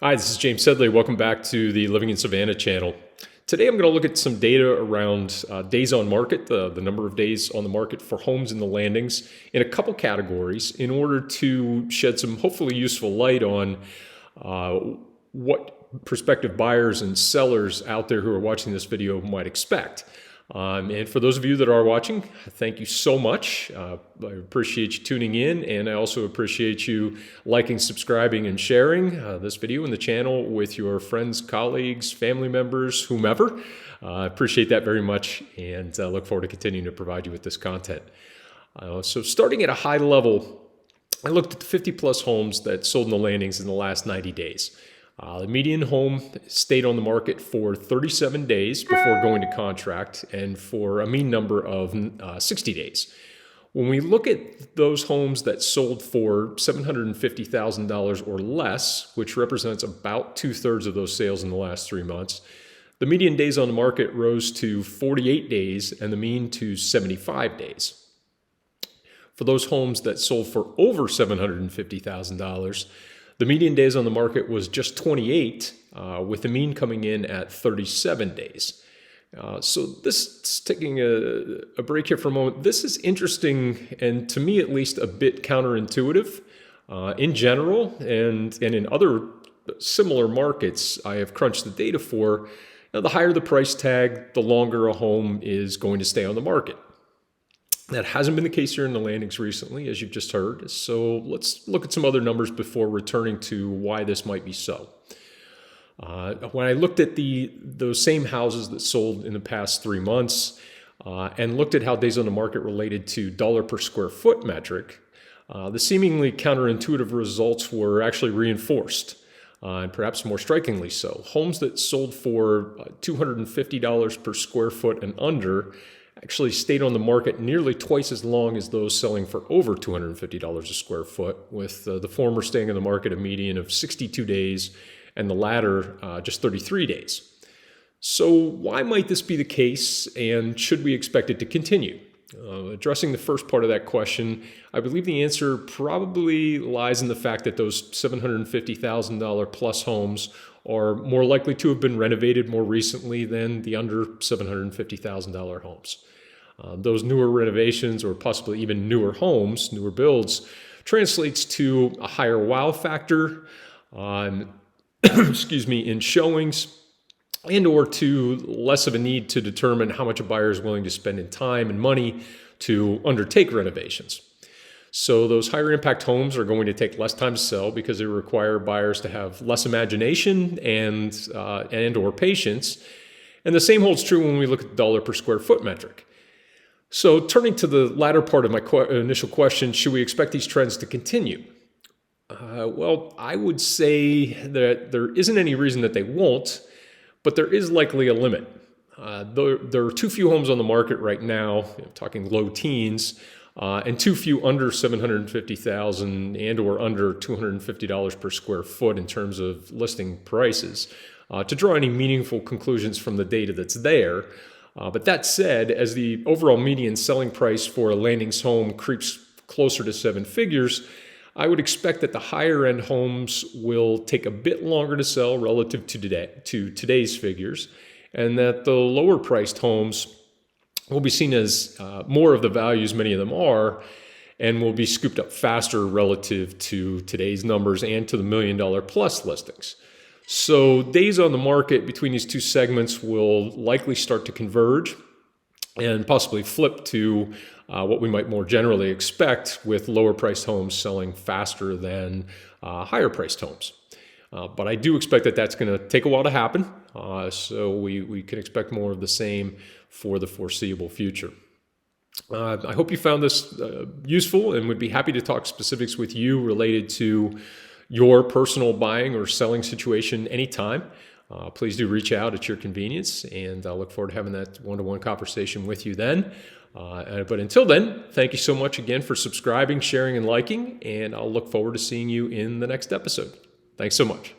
Hi, this is James Sedley. Welcome back to the Living in Savannah channel. Today I'm going to look at some data around days on market, the number of days on the market for homes in the landings in a couple categories in order to shed some hopefully useful light on what prospective buyers and sellers out there who are watching this video might expect. And for those of you that are watching, thank you so much. I appreciate you tuning in, and I also appreciate you liking, subscribing, and sharing this video and the channel with your friends, colleagues, family members, whomever. I appreciate that very much, and look forward to continuing to provide you with this content. So starting at a high level, I looked at the 50 plus homes that sold in the landings in the last 90 days. The median home stayed on the market for 37 days before going to contract, and for a mean number of 60 days. When we look at those homes that sold for $750,000 or less, which represents about 2/3 of those sales in the last 3 months, the median days on the market rose to 48 days and the mean to 75 days. For those homes that sold for over $750,000, the median days on the market was just 28, with the mean coming in at 37 days. So this, taking a break here for a moment, this is interesting and to me at least a bit counterintuitive. In general and in other similar markets I have crunched the data for, the higher the price tag, the longer a home is going to stay on the market. That hasn't been the case here in the landings recently, as you've just heard. So let's look at some other numbers before returning to why this might be so. When I looked at those same houses that sold in the past 3 months and looked at how days on the market related to dollar per square foot metric, the seemingly counterintuitive results were actually reinforced, and perhaps more strikingly so. Homes that sold for $250 per square foot and under actually stayed on the market nearly twice as long as those selling for over $250 a square foot, with the former staying in the market a median of 62 days and the latter just 33 days. So why might this be the case, and should we expect it to continue? Addressing the first part of that question, I believe the answer probably lies in the fact that those $750,000 plus homes are more likely to have been renovated more recently than the under $750,000 homes. Those newer renovations, or possibly even newer homes, newer builds, translates to a higher wow factor in showings, and or to less of a need to determine how much a buyer is willing to spend in time and money to undertake renovations. So those higher impact homes are going to take less time to sell because they require buyers to have less imagination and or patience. And the same holds true when we look at the dollar per square foot metric. So turning to the latter part of my initial question, should we expect these trends to continue? Well, I would say that there isn't any reason that they won't, but there is likely a limit. There are too few homes on the market right now, talking low teens, and too few under $750,000 and or under $250 per square foot in terms of listing prices to draw any meaningful conclusions from the data that's there. But that said, as the overall median selling price for a landings home creeps closer to 7 figures, I would expect that the higher end homes will take a bit longer to sell relative to today's figures, and that the lower priced homes will be seen as more of the values many of them are, and will be scooped up faster relative to today's numbers and to the $1 million plus listings. So days on the market between these two segments will likely start to converge and possibly flip to what we might more generally expect, with lower priced homes selling faster than higher priced homes. But I do expect that that's going to take a while to happen, so we can expect more of the same for the foreseeable future. I hope you found this useful, and would be happy to talk specifics with you related to your personal buying or selling situation anytime. Please do reach out at your convenience, and I'll look forward to having that one-to-one conversation with you then. But until then, thank you so much again for subscribing, sharing, and liking, and I'll look forward to seeing you in the next episode. Thanks so much.